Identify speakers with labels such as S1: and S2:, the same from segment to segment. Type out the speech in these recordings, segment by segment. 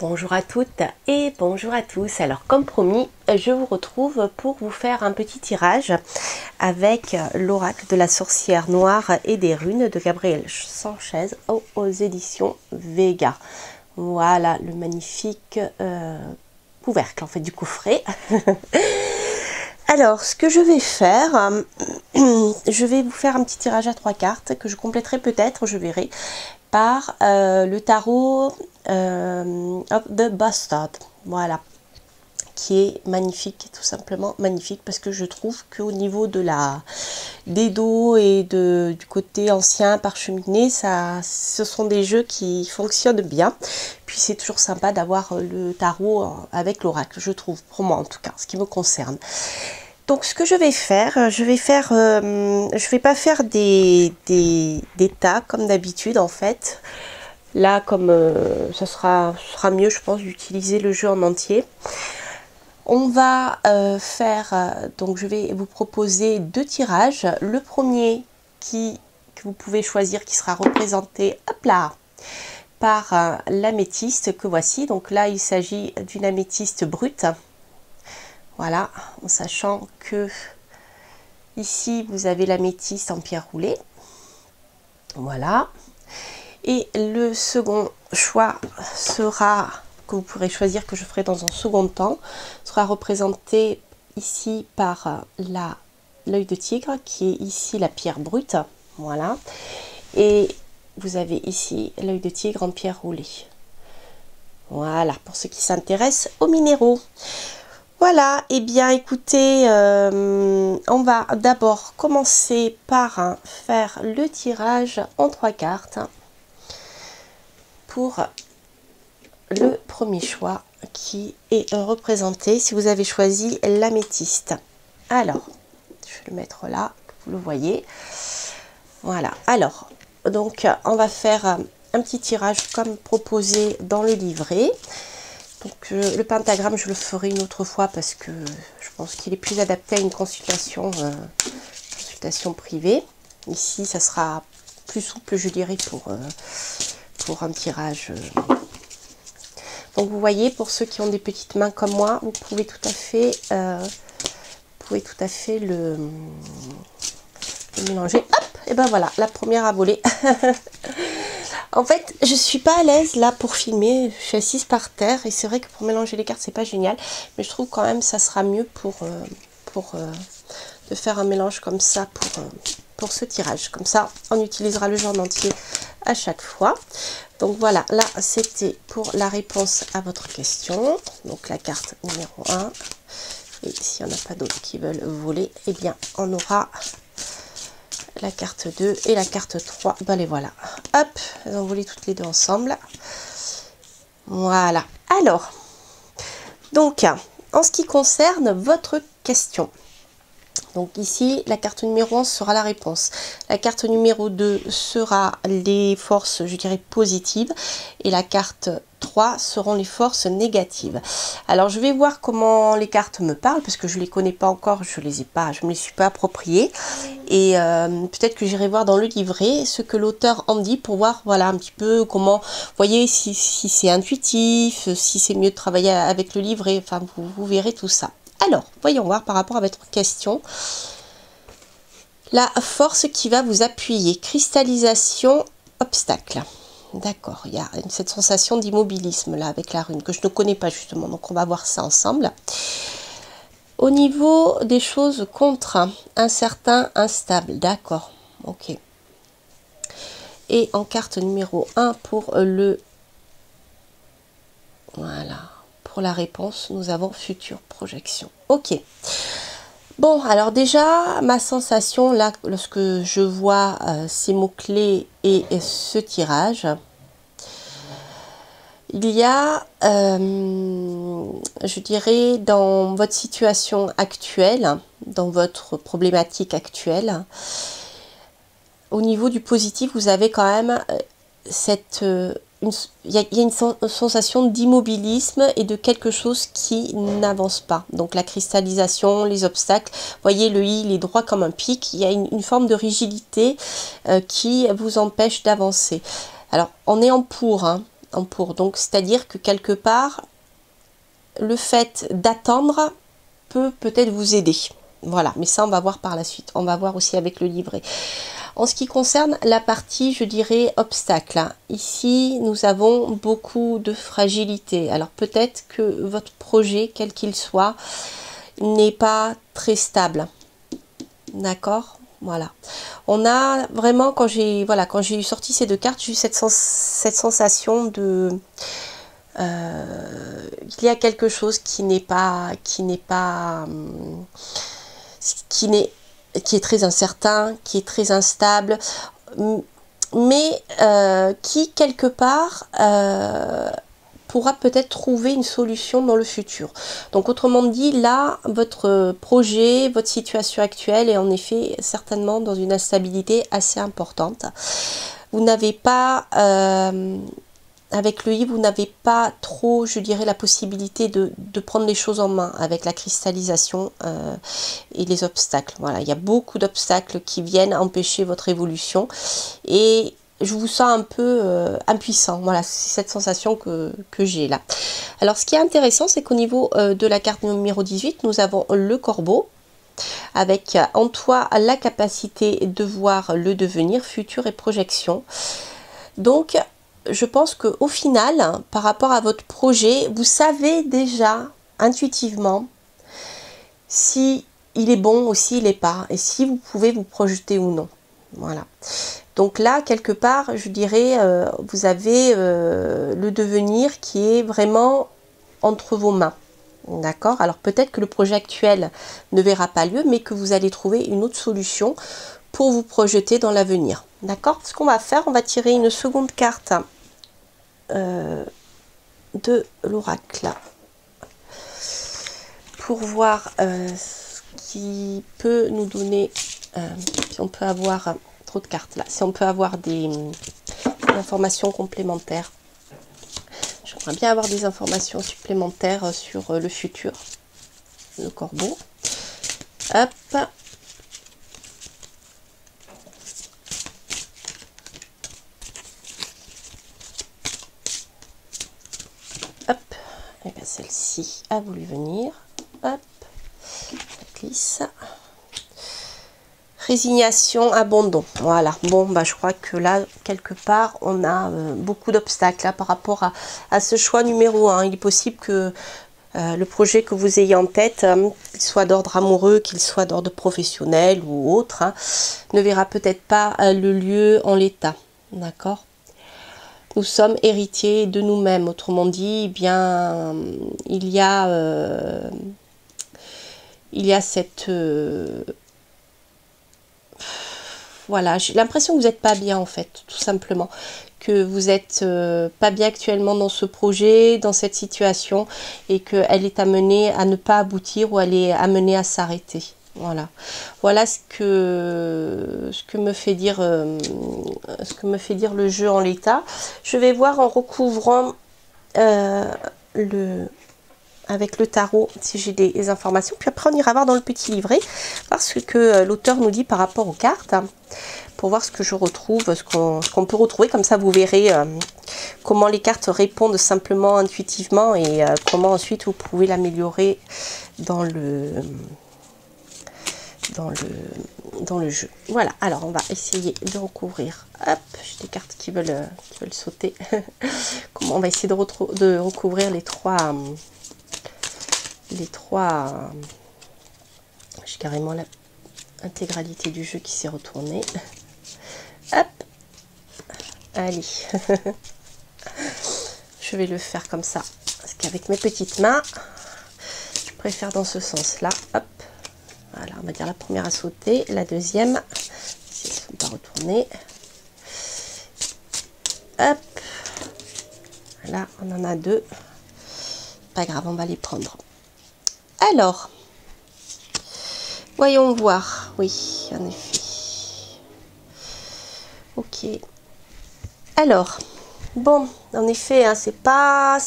S1: Bonjour à toutes et bonjour à tous. Alors comme promis, je vous retrouve pour vous faire un petit tirage avec l'oracle de la sorcière noire et des runes de Gabriel Sanchez aux éditions Vega. Voilà le magnifique couvercle en fait du coffret. Alors ce que je vais faire, je vais vous faire un petit tirage à 3 cartes que je compléterai peut-être, je verrai, par le tarot of the Bastard, voilà, qui est magnifique, tout simplement magnifique, parce que je trouve qu'au niveau de des dos et du côté ancien parcheminé, ce sont des jeux qui fonctionnent bien. Puis c'est toujours sympa d'avoir le tarot avec l'oracle, je trouve, pour moi en tout cas, ce qui me concerne. Donc ce que je vais faire, je vais pas faire des tas comme d'habitude en fait. Là comme ce sera mieux je pense d'utiliser le jeu en entier. On va donc je vais vous proposer 2 tirages. Le premier que vous pouvez choisir qui sera représenté, hop là, par l'améthyste que voici. Donc là il s'agit d'une améthyste brute. Voilà, en sachant que ici vous avez l'améthyste en pierre roulée. Voilà. Et le second choix sera, que vous pourrez choisir, que je ferai dans un second temps, sera représenté ici par l'œil de tigre, qui est ici la pierre brute. Voilà. Et vous avez ici l'œil de tigre en pierre roulée. Voilà, pour ceux qui s'intéressent aux minéraux. Voilà, et bien écoutez, on va d'abord commencer par faire le tirage en 3 cartes pour le premier choix qui est représenté, si vous avez choisi l'améthyste. Alors, je vais le mettre là, que vous le voyez. Voilà, alors, donc on va faire un petit tirage comme proposé dans le livret. Donc le pentagramme, je le ferai une autre fois parce que je pense qu'il est plus adapté à une consultation privée. Ici, ça sera plus souple, je dirais, pour un tirage. Donc vous voyez, pour ceux qui ont des petites mains comme moi, vous pouvez tout à fait, le mélanger. Hop, et ben voilà, la première a volé. En fait, je suis pas à l'aise là pour filmer, je suis assise par terre et c'est vrai que pour mélanger les cartes, c'est pas génial. Mais je trouve quand même ça sera mieux de faire un mélange comme ça pour ce tirage. Comme ça, on utilisera le jeu en entier à chaque fois. Donc voilà, là c'était pour la réponse à votre question. Donc la carte numéro 1. Et s'il n'y en a pas d'autres qui veulent voler, eh bien on aura la carte 2 et la carte 3. Ben les voilà. Hop, elles ont volé toutes les deux ensemble. Voilà. Alors, donc, en ce qui concerne votre question. Donc ici, la carte numéro 1 sera la réponse. La carte numéro 2 sera les forces, je dirais, positives. Et la carte 3 seront les forces négatives. Alors je vais voir comment les cartes me parlent, parce que je ne les connais pas encore, je ne me les suis pas appropriées. Et peut-être que j'irai voir dans le livret ce que l'auteur en dit pour voir, voilà, un petit peu comment, vous voyez, si c'est intuitif, si c'est mieux de travailler avec le livret, enfin vous verrez tout ça. Alors, voyons voir par rapport à votre question. La force qui va vous appuyer. Cristallisation, obstacle. D'accord, il y a cette sensation d'immobilisme là avec la rune que je ne connais pas justement. Donc, on va voir ça ensemble. Au niveau des choses contre, incertain, instable. D'accord, ok. Et en carte numéro 1 pour le... Voilà. Pour la réponse, nous avons future projection. Ok. Bon, alors déjà, ma sensation, là, lorsque je vois ces mots-clés et ce tirage, il y a, je dirais, dans votre situation actuelle, dans votre problématique actuelle, au niveau du positif, vous avez quand même il y a une sensation d'immobilisme et de quelque chose qui n'avance pas. Donc la cristallisation, les obstacles, vous voyez le i, il est droit comme un pic, il y a une forme de rigidité qui vous empêche d'avancer. Alors on est en pour, hein. en pour. Donc, c'est-à-dire que quelque part, le fait d'attendre peut peut-être vous aider. Voilà, mais ça, on va voir par la suite. On va voir aussi avec le livret. En ce qui concerne la partie, je dirais, obstacle, ici, nous avons beaucoup de fragilité. Alors, peut-être que votre projet, quel qu'il soit, n'est pas très stable. D'accord? Voilà. On a vraiment, quand j'ai sorti ces deux cartes, j'ai eu cette sensation de... il y a quelque chose qui est très incertain, qui est très instable, mais qui quelque part pourra peut-être trouver une solution dans le futur. Donc autrement dit, là, votre projet, votre situation actuelle est en effet certainement dans une instabilité assez importante. Vous n'avez pas... avec le livre, vous n'avez pas trop, je dirais, la possibilité de prendre les choses en main avec la cristallisation et les obstacles. Voilà, il y a beaucoup d'obstacles qui viennent empêcher votre évolution et je vous sens un peu impuissant. Voilà, c'est cette sensation que j'ai là. Alors, ce qui est intéressant, c'est qu'au niveau de la carte numéro 18, nous avons le corbeau avec en toi la capacité de voir le devenir, futur et projection. Donc, je pense qu'au final, par rapport à votre projet, vous savez déjà intuitivement si il est bon ou s'il n'est pas, et si vous pouvez vous projeter ou non. Voilà. Donc là, quelque part, je dirais, vous avez le devenir qui est vraiment entre vos mains. D'accord? Alors peut-être que le projet actuel ne verra pas lieu, mais que vous allez trouver une autre solution pour vous projeter dans l'avenir. D'accord? Ce qu'on va faire, on va tirer une seconde carte de l'oracle pour voir ce qui peut nous donner, si on peut avoir trop de cartes là, si on peut avoir des informations complémentaires. J'aimerais bien avoir des informations supplémentaires sur le futur, le corbeau. Hop. Hop. Et bien celle-ci a voulu venir. Hop. Ça glisse. Résignation, abandon. Voilà. Bon, bah, je crois que là, quelque part, on a beaucoup d'obstacles par rapport à ce choix numéro 1. Il est possible que le projet que vous ayez en tête, qu'il soit d'ordre amoureux, qu'il soit d'ordre professionnel ou autre, ne verra peut-être pas le lieu en l'état. D'accord? Nous sommes héritiers de nous-mêmes. Autrement dit, eh bien, il y a cette... voilà, j'ai l'impression que vous n'êtes pas bien en fait, tout simplement. Que vous n'êtes pas bien actuellement dans ce projet, dans cette situation, et qu'elle est amenée à ne pas aboutir ou elle est amenée à s'arrêter. Voilà, voilà ce que me fait dire le jeu en l'état. Je vais voir en recouvrant avec le tarot si j'ai des informations, puis après on ira voir dans le petit livret parce que l'auteur nous dit par rapport aux cartes, pour voir ce que je retrouve, ce qu'on peut retrouver. Comme ça vous verrez comment les cartes répondent simplement intuitivement et comment ensuite vous pouvez l'améliorer dans le jeu. Voilà, alors on va essayer de recouvrir. Hop, j'ai des cartes qui veulent sauter. Comment on va essayer de recouvrir les trois j'ai carrément l'intégralité du jeu qui s'est retournée. Hop, allez. Je vais le faire comme ça parce qu'avec mes petites mains je préfère dans ce sens là. Hop, voilà, on va dire la première à sauter, la deuxième si elles ne sont pas retournées. Hop, voilà, on en a deux, pas grave, on va les prendre. Alors, voyons voir. Oui, en effet. Ok. Alors, bon, en effet, hein, c'est pas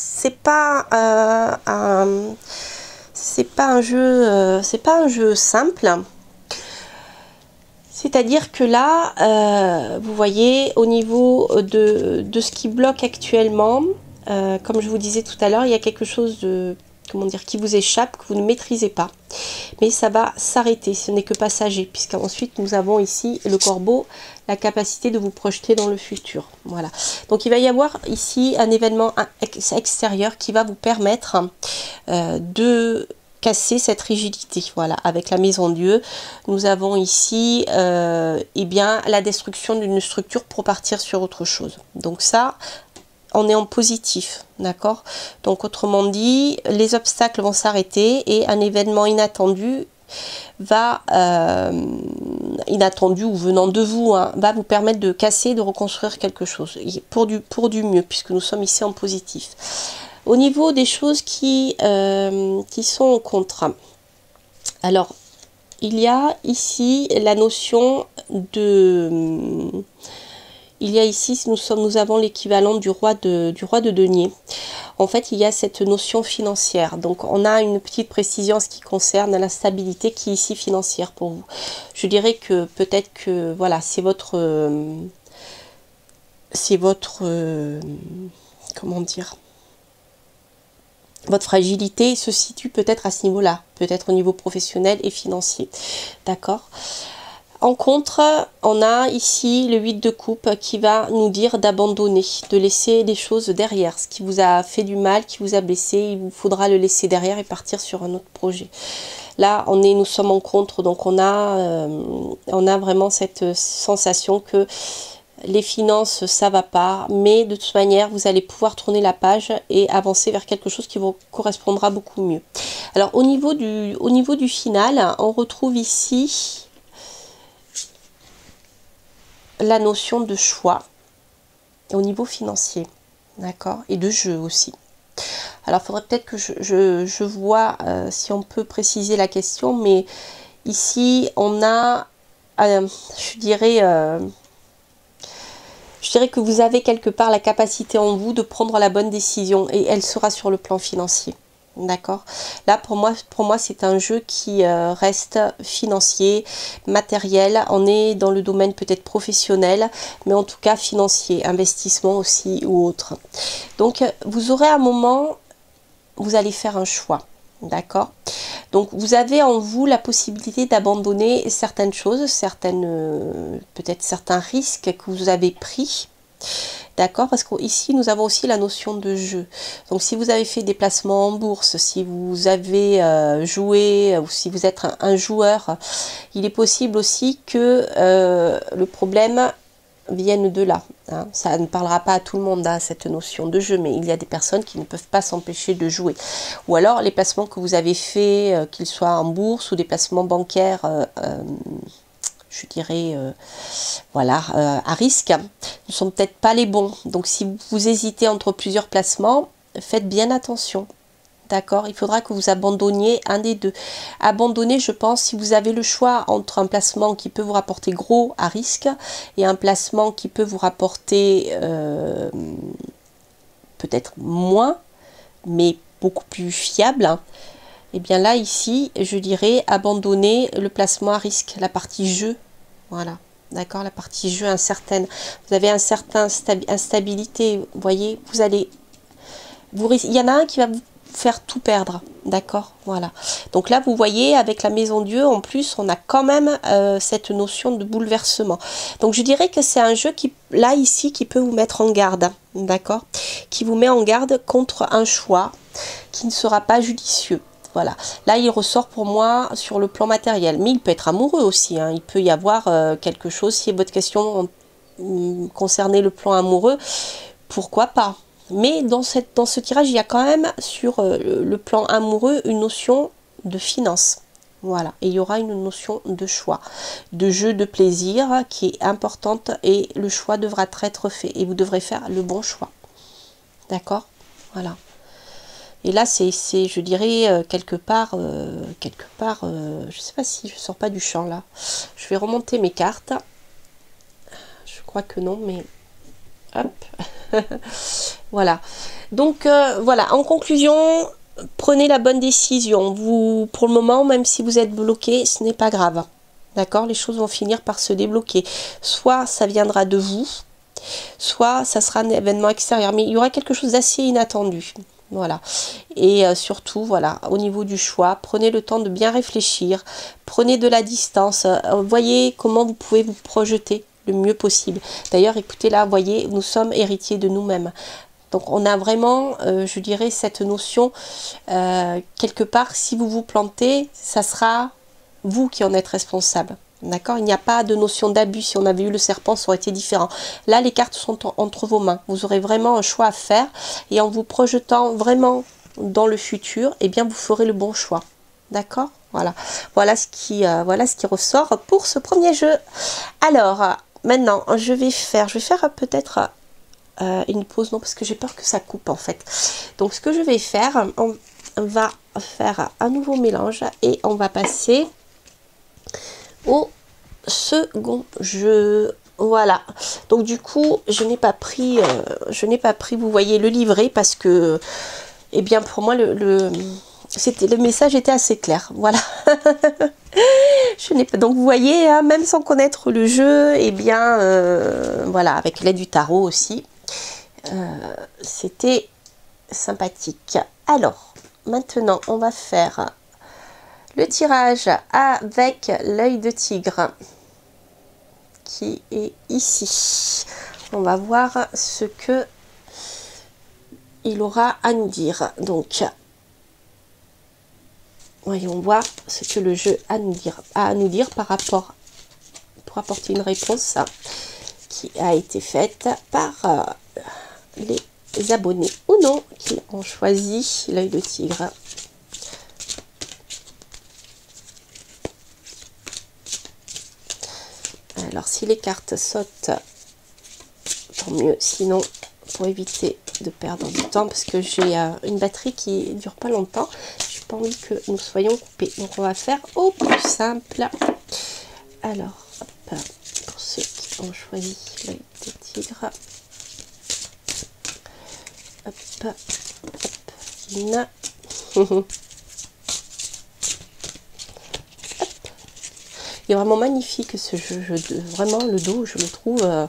S1: un jeu simple. C'est-à-dire que là, vous voyez, au niveau de ce qui bloque actuellement, comme je vous disais tout à l'heure, il y a quelque chose de, comment dire, qui vous échappe, que vous ne maîtrisez pas. Mais ça va s'arrêter, ce n'est que passager, puisqu'ensuite nous avons ici le corbeau, la capacité de vous projeter dans le futur. Voilà. Donc il va y avoir ici un événement extérieur qui va vous permettre de casser cette rigidité. Voilà, avec la maison Dieu, nous avons ici eh bien, la destruction d'une structure pour partir sur autre chose. Donc ça, on est en positif, d'accord? Donc autrement dit, les obstacles vont s'arrêter et un événement inattendu va, inattendu ou venant de vous, hein, va vous permettre de casser, de reconstruire quelque chose pour du mieux, puisque nous sommes ici en positif. Au niveau des choses qui sont en contre, alors il y a ici la notion de... Il y a ici, nous avons l'équivalent du roi de denier. En fait, il y a cette notion financière. Donc, on a une petite précision en ce qui concerne la stabilité qui est ici financière pour vous. Je dirais que peut-être que, voilà, c'est votre comment dire, votre fragilité se situe peut-être à ce niveau-là, peut-être au niveau professionnel et financier. D'accord ? En contre, on a ici le 8 de coupe qui va nous dire d'abandonner, de laisser les choses derrière. Ce qui vous a fait du mal, qui vous a blessé, il vous faudra le laisser derrière et partir sur un autre projet. Là, nous sommes en contre, donc on a vraiment cette sensation que les finances, ça va pas, mais de toute manière, vous allez pouvoir tourner la page et avancer vers quelque chose qui vous correspondra beaucoup mieux. Alors, au niveau du final, on retrouve ici la notion de choix au niveau financier, d'accord, et de jeu aussi. Alors, il faudrait peut-être que je vois si on peut préciser la question, mais ici, on a, je dirais que vous avez quelque part la capacité en vous de prendre la bonne décision, et elle sera sur le plan financier. D'accord. Là, pour moi, c'est un jeu qui reste financier, matériel. On est dans le domaine peut-être professionnel, mais en tout cas financier, investissement aussi ou autre. Donc, vous aurez un moment, vous allez faire un choix. D'accord. Donc, vous avez en vous la possibilité d'abandonner certaines choses, peut-être certains risques que vous avez pris. D'accord, parce qu'ici nous avons aussi la notion de jeu. Donc si vous avez fait des placements en bourse, si vous avez joué ou si vous êtes un joueur, il est possible aussi que le problème vienne de là. Hein. Ça ne parlera pas à tout le monde, hein, cette notion de jeu, mais il y a des personnes qui ne peuvent pas s'empêcher de jouer. Ou alors les placements que vous avez faits, qu'ils soient en bourse ou des placements bancaires, je dirais, voilà, à risque, ne sont peut-être pas les bons. Donc si vous hésitez entre plusieurs placements, faites bien attention. D'accord, il faudra que vous abandonniez un des deux. Abandonnez, je pense, si vous avez le choix entre un placement qui peut vous rapporter gros à risque et un placement qui peut vous rapporter peut-être moins, mais beaucoup plus fiable. Et bien là, ici, je dirais abandonner le placement à risque, la partie jeu. Voilà, d'accord, la partie jeu incertaine. Vous avez un certain instabilité, vous voyez, il y en a un qui va vous faire tout perdre, d'accord, voilà. Donc là, vous voyez, avec la maison Dieu, en plus, on a quand même cette notion de bouleversement. Donc je dirais que c'est un jeu qui, là, ici, qui peut vous mettre en garde, d'accord, qui vous met en garde contre un choix qui ne sera pas judicieux. Voilà, là il ressort pour moi sur le plan matériel, mais il peut être amoureux aussi, hein. Il peut y avoir quelque chose, si votre question concernait le plan amoureux, pourquoi pas. Mais dans ce tirage, il y a quand même sur le plan amoureux une notion de finance. Voilà, et il y aura une notion de choix, de jeu de plaisir qui est importante et le choix devra être fait et vous devrez faire le bon choix. D'accord? Voilà. Et là, c'est je dirais, quelque part, je sais pas si je sors pas du champ là. Je vais remonter mes cartes. Je crois que non, mais hop. Voilà. Donc, voilà. En conclusion, prenez la bonne décision. Vous, pour le moment, même si vous êtes bloqué, ce n'est pas grave. D'accord? Les choses vont finir par se débloquer. Soit ça viendra de vous, soit ça sera un événement extérieur, mais il y aura quelque chose d'assez inattendu. Voilà. Et surtout, voilà, au niveau du choix, prenez le temps de bien réfléchir, prenez de la distance, voyez comment vous pouvez vous projeter le mieux possible. D'ailleurs, écoutez là, voyez, nous sommes héritiers de nous-mêmes. Donc on a vraiment, je dirais, cette notion, quelque part, si vous vous plantez, ça sera vous qui en êtes responsable. D'accord? Il n'y a pas de notion d'abus. Si on avait eu le serpent, ça aurait été différent. Là, les cartes sont entre vos mains. Vous aurez vraiment un choix à faire. Et en vous projetant vraiment dans le futur, eh bien, vous ferez le bon choix. D'accord? Voilà. Voilà ce qui ressort pour ce premier jeu. Alors, maintenant, je vais faire peut-être une pause. Non, parce que j'ai peur que ça coupe, en fait. Donc, ce que je vais faire, on va faire un nouveau mélange et on va passer au second jeu. Voilà, donc du coup je n'ai pas pris vous voyez, le livret, parce que eh bien pour moi le message était assez clair. Voilà. Je n'ai pas, donc vous voyez, hein, même sans connaître le jeu, eh bien voilà, avec l'aide du tarot aussi, c'était sympathique. Alors maintenant on va faire le tirage avec l'œil de tigre qui est ici. On va voir ce que il aura à nous dire. Donc, voyons voir ce que le jeu a à nous dire par rapport, pour apporter une réponse qui a été faite par les abonnés ou non qui ont choisi l'œil de tigre. Alors, si les cartes sautent, tant mieux. Sinon, pour éviter de perdre du temps, parce que j'ai une batterie qui dure pas longtemps, j'ai pas envie que nous soyons coupés. Donc, on va faire au plus simple. Alors, hop, pour ceux qui ont choisi l'œil de tigre, hop, hop, il est vraiment magnifique ce jeu, vraiment le dos, je le trouve, je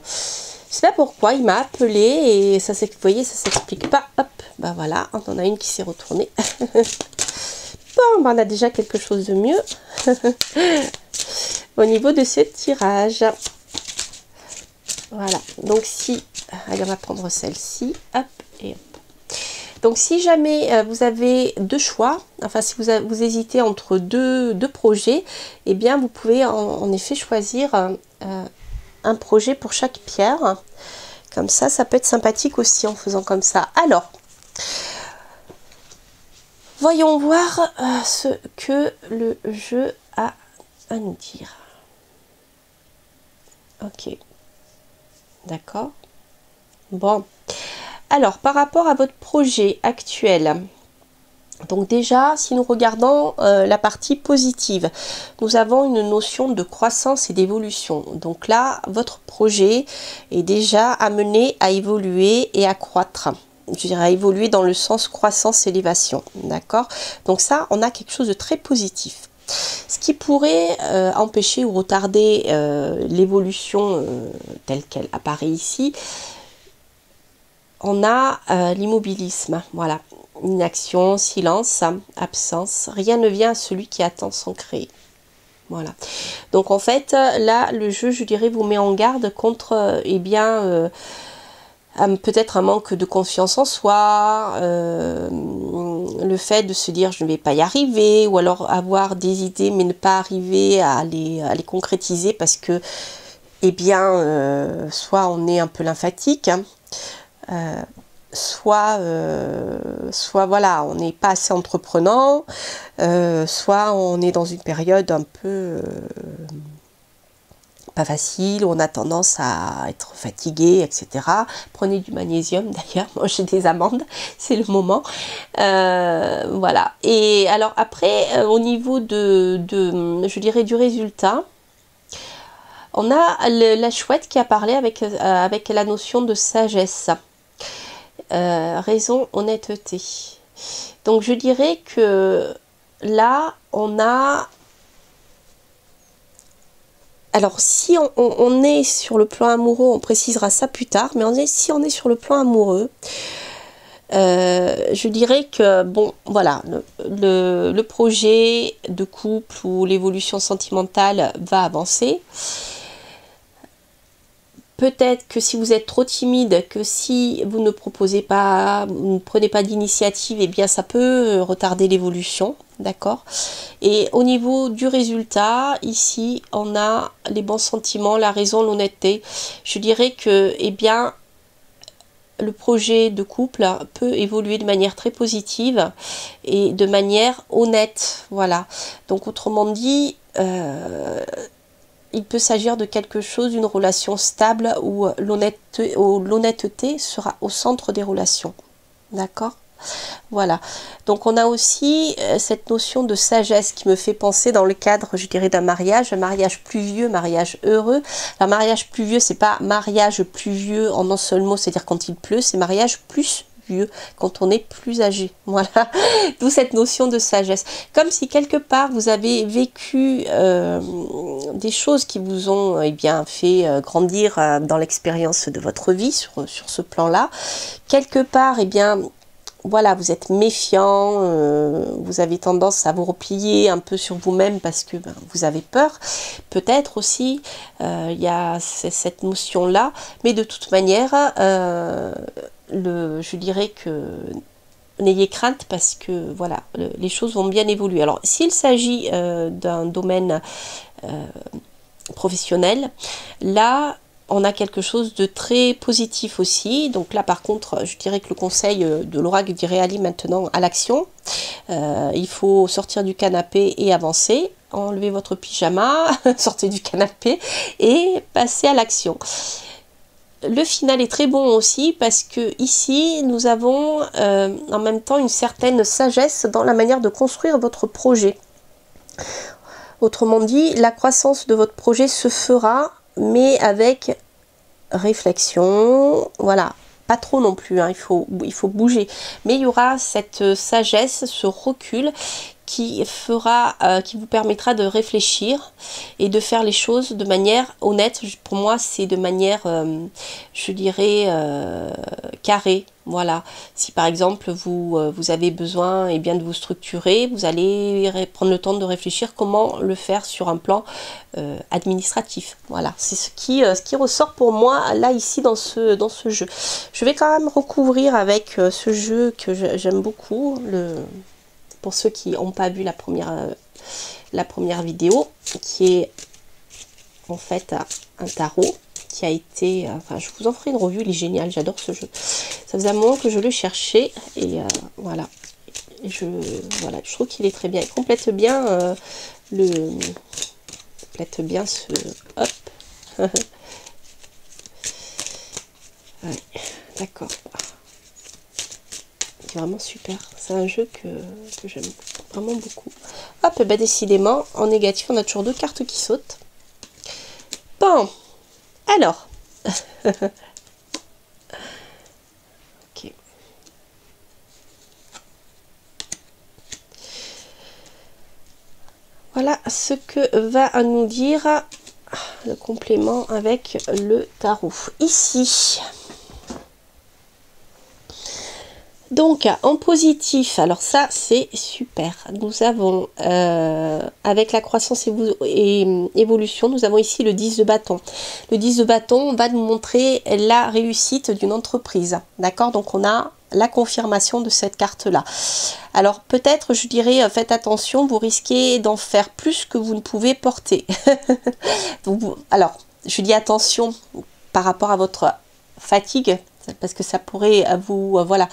S1: sais pas pourquoi, il m'a appelé et ça, vous voyez, ça s'explique pas. Hop, bah voilà, on en a une qui s'est retournée. Bon, bah on a déjà quelque chose de mieux au niveau de ce tirage. Voilà, donc si, allez, on va prendre celle-ci, hop, et hop. Donc si jamais vous avez deux choix, enfin si vous hésitez entre deux projets, eh bien vous pouvez en effet choisir un projet pour chaque pierre. Comme ça peut être sympathique aussi en faisant comme ça. Alors, voyons voir ce que le jeu a à nous dire. Ok, d'accord. Bon. Alors, par rapport à votre projet actuel, donc déjà, si nous regardons la partie positive, nous avons une notion de croissance et d'évolution. Donc là, votre projet est déjà amené à évoluer et à croître. Je dirais à évoluer dans le sens croissance, élévation. D'accord? Donc ça, on a quelque chose de très positif. Ce qui pourrait empêcher ou retarder l'évolution telle qu'elle apparaît ici, on a l'immobilisme, voilà, inaction, silence, absence, rien ne vient à celui qui attend sans créer. Voilà, donc en fait, là, le jeu, je dirais, vous met en garde contre, eh bien, peut-être un manque de confiance en soi, le fait de se dire je ne vais pas y arriver, ou alors avoir des idées mais ne pas arriver à les concrétiser parce que, eh bien, soit on est un peu lymphatique, hein, soit voilà, on n'est pas assez entreprenant, soit on est dans une période un peu pas facile, où on a tendance à être fatigué, etc. Prenez du magnésium d'ailleurs, mangez des amandes, c'est le moment. Voilà. Et alors après, au niveau je dirais du résultat, on a la chouette qui a parlé avec la notion de sagesse. Raison, honnêteté. Donc je dirais que là, on a alors si on est sur le plan amoureux, on précisera ça plus tard, mais si on est sur le plan amoureux, je dirais que bon voilà, le projet de couple ou l'évolution sentimentale va avancer. Peut-être que si vous êtes trop timide, que si vous ne proposez pas, vous ne prenez pas d'initiative, eh bien ça peut retarder l'évolution, d'accord? Et au niveau du résultat, ici, on a les bons sentiments, la raison, l'honnêteté. Je dirais que, eh bien, le projet de couple peut évoluer de manière très positive et de manière honnête, voilà. Donc autrement dit, il peut s'agir de quelque chose, d'une relation stable où l'honnêteté sera au centre des relations. D'accord? Voilà. Donc on a aussi cette notion de sagesse qui me fait penser dans le cadre, je dirais, d'un mariage, un mariage pluvieux, mariage heureux. Un mariage pluvieux, c'est pas mariage pluvieux en un seul mot, c'est-à-dire quand il pleut, c'est mariage plus vieux, quand on est plus âgé. Voilà, d'où cette notion de sagesse. Comme si quelque part vous avez vécu des choses qui vous ont eh bien fait grandir dans l'expérience de votre vie sur ce plan-là. Quelque part, eh bien, voilà, vous êtes méfiant, vous avez tendance à vous replier un peu sur vous-même parce que ben, vous avez peur. Peut-être aussi, il y a cette notion-là, mais de toute manière, je dirais que n'ayez crainte parce que voilà, les choses vont bien évoluer. Alors, s'il s'agit d'un domaine professionnel, là, on a quelque chose de très positif aussi. Donc là, par contre, je dirais que le conseil de l'oracle dirait allez maintenant à l'action. Il faut sortir du canapé et avancer. Enlevez votre pyjama, sortez du canapé et passez à l'action. Le final est très bon aussi parce que ici, nous avons en même temps une certaine sagesse dans la manière de construire votre projet. Autrement dit, la croissance de votre projet se fera, mais avec réflexion, voilà, pas trop non plus, hein, il faut bouger, mais il y aura cette sagesse, ce recul qui vous permettra de réfléchir et de faire les choses de manière honnête. Pour moi, c'est de manière, je dirais, carrée. Voilà. Si par exemple vous avez besoin eh bien, de vous structurer, vous allez prendre le temps de réfléchir comment le faire sur un plan administratif. Voilà, c'est ce qui ressort pour moi là ici dans ce jeu. Je vais quand même recouvrir avec ce jeu que j'aime beaucoup, pour ceux qui n'ont pas vu la première vidéo, qui est en fait un tarot qui a été, enfin je vous en ferai une revue, il est génial, j'adore ce jeu. Ça faisait un moment que je le cherchais et voilà. Et je trouve qu'il est très bien, il complète bien ce hop. Ouais, d'accord. C'est vraiment super, c'est un jeu que j'aime vraiment beaucoup. Hop, et bah décidément, en négatif, on a toujours deux cartes qui sautent. Bon, alors. Ok. Voilà ce que va nous dire le complément avec le tarot. Ici. Donc en positif, alors ça c'est super, nous avons avec la croissance et évolution, nous avons ici le 10 de bâton. Le 10 de bâton va nous montrer la réussite d'une entreprise, d'accord? Donc on a la confirmation de cette carte là. Alors peut-être je dirais faites attention, vous risquez d'en faire plus que vous ne pouvez porter. Donc, alors je dis attention par rapport à votre fatigue, parce que ça pourrait vous voilà,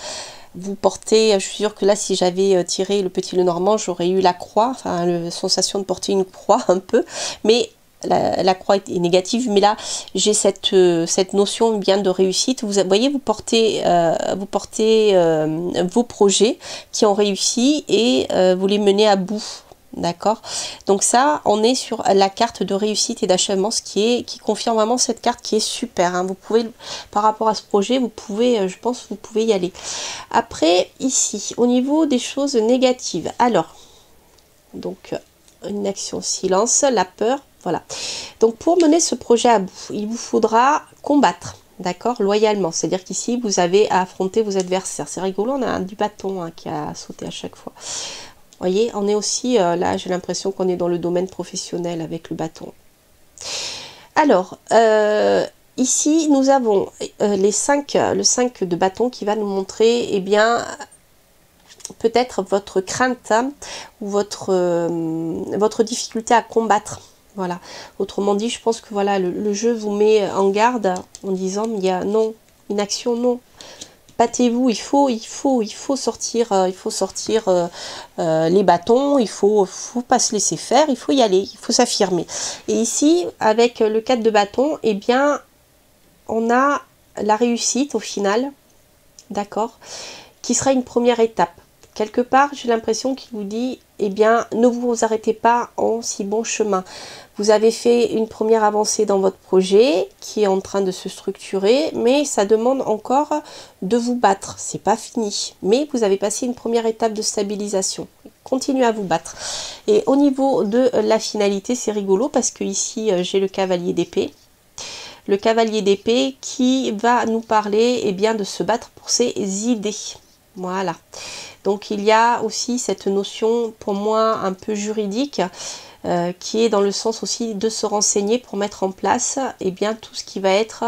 S1: vous porter, je suis sûre que là si j'avais tiré le petit Lenormand, j'aurais eu la croix, enfin la sensation de porter une croix un peu, mais la croix est négative, mais là j'ai cette notion bien de réussite. Vous voyez, vous portez vos projets qui ont réussi et vous les menez à bout. D'accord, donc ça on est sur la carte de réussite et d'achèvement, ce qui confirme vraiment cette carte qui est super, hein. Vous pouvez, par rapport à ce projet, vous pouvez, je pense vous pouvez y aller. Après ici au niveau des choses négatives, alors donc une action silence, la peur, Voilà. Donc pour mener ce projet à bout, il vous faudra combattre, d'accord, loyalement. C'est-à-dire qu'ici, vous avez à affronter vos adversaires. C'est rigolo, on a du bâton qui a sauté à chaque fois. Vous voyez, on est aussi, là, j'ai l'impression qu'on est dans le domaine professionnel avec le bâton. Alors, ici, nous avons le 5 de bâton qui va nous montrer, eh bien, peut-être votre crainte ou votre difficulté à combattre. Voilà. Autrement dit, je pense que voilà, le jeu vous met en garde en disant, il y a non, une action, non. Battez-vous, il faut sortir les bâtons, il faut pas se laisser faire, il faut y aller, il faut s'affirmer. Et ici, avec le 4 de bâton, eh bien, on a la réussite au final, d'accord, qui sera une première étape. Quelque part, j'ai l'impression qu'il vous dit, eh bien, ne vous arrêtez pas en si bon chemin. Vous avez fait une première avancée dans votre projet qui est en train de se structurer, mais ça demande encore de vous battre. C'est pas fini, mais vous avez passé une première étape de stabilisation. Continuez à vous battre. Et au niveau de la finalité, c'est rigolo parce que ici, j'ai le cavalier d'épée. Le cavalier d'épée qui va nous parler, eh bien, de se battre pour ses idées. Voilà. Donc il y a aussi cette notion pour moi un peu juridique qui est dans le sens aussi de se renseigner pour mettre en place eh bien, tout ce qui va être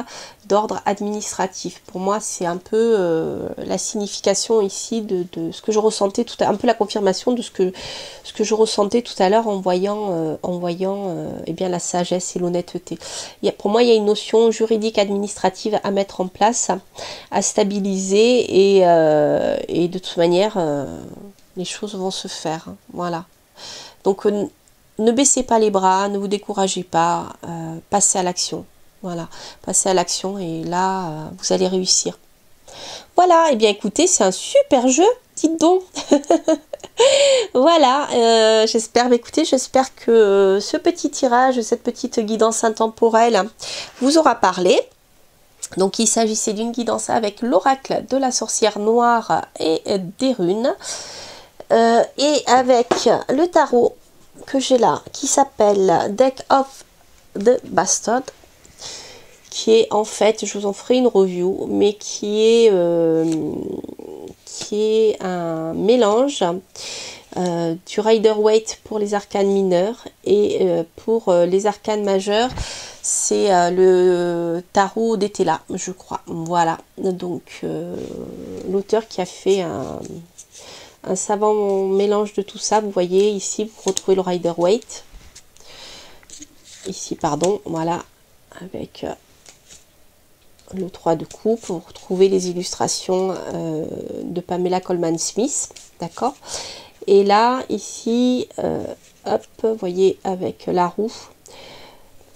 S1: d'ordre administratif. Pour moi c'est un peu la signification ici de ce que je ressentais tout à l'heure, un peu la confirmation de ce que je ressentais tout à l'heure en voyant eh bien, la sagesse et l'honnêteté. Pour moi il y a une notion juridique administrative à mettre en place, à stabiliser et de toute manière les choses vont se faire. Voilà. Donc ne baissez pas les bras, ne vous découragez pas, passez à l'action. Voilà, passez à l'action et là, vous allez réussir. Voilà, et bien écoutez, c'est un super jeu, dites donc. Voilà, j'espère que ce petit tirage, cette petite guidance intemporelle vous aura parlé. Donc il s'agissait d'une guidance avec l'oracle de la sorcière noire et des runes. Et avec le tarot que j'ai là, qui s'appelle Deck of the Bastard, qui est en fait, je vous en ferai une review, mais qui est un mélange du Rider-Waite pour les arcanes mineurs et pour les arcanes majeurs, c'est le tarot d'Etela, je crois. Voilà, donc l'auteur qui a fait un savant mélange de tout ça. Vous voyez ici, vous retrouvez le Rider-Waite. Ici, pardon, voilà, avec le 3 de coupe. Vous retrouvez les illustrations de Pamela Coleman Smith, d'accord. Et là, ici, hop, vous voyez, avec la roue,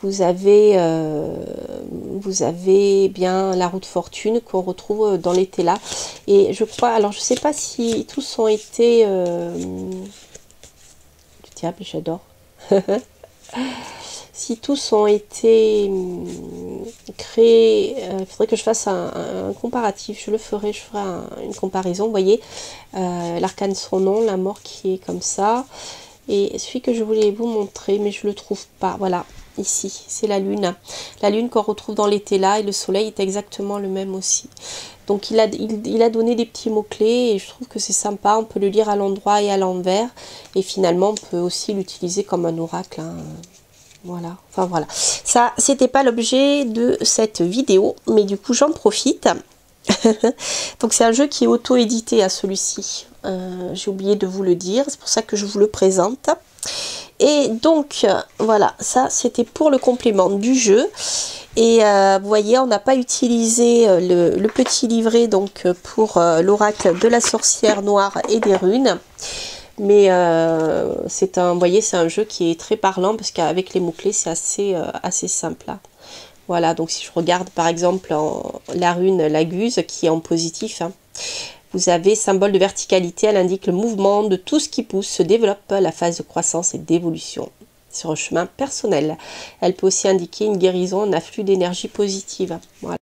S1: vous avez bien la roue de fortune qu'on retrouve dans l'été là. Et je crois, alors je sais pas si tous ont été du diable, j'adore. Si tous ont été créés, il faudrait que je fasse un comparatif. Je ferai une comparaison. Vous voyez, l'arcane son nom, la mort qui est comme ça. Et celui que je voulais vous montrer, mais je le trouve pas. Voilà, ici, c'est la lune. La lune qu'on retrouve dans l'été là, et le soleil est exactement le même aussi. Donc il a donné des petits mots-clés et je trouve que c'est sympa. On peut le lire à l'endroit et à l'envers. Et finalement, on peut aussi l'utiliser comme un oracle, hein. Voilà, enfin voilà. Ça, c'était pas l'objet de cette vidéo, mais du coup, j'en profite. Donc c'est un jeu qui est auto-édité à celui-ci. J'ai oublié de vous le dire, c'est pour ça que je vous le présente. Et donc, voilà, ça c'était pour le complément du jeu. Et vous voyez, on n'a pas utilisé le petit livret donc pour l'oracle de la sorcière noire et des runes. Mais vous voyez, c'est un jeu qui est très parlant parce qu'avec les mots-clés, c'est assez simple. Là. Voilà, donc si je regarde par exemple la rune, la guse, qui est en positif, hein, vous avez symbole de verticalité, elle indique le mouvement de tout ce qui pousse, se développe, la phase de croissance et d'évolution sur un chemin personnel. Elle peut aussi indiquer une guérison, un afflux d'énergie positive. Voilà.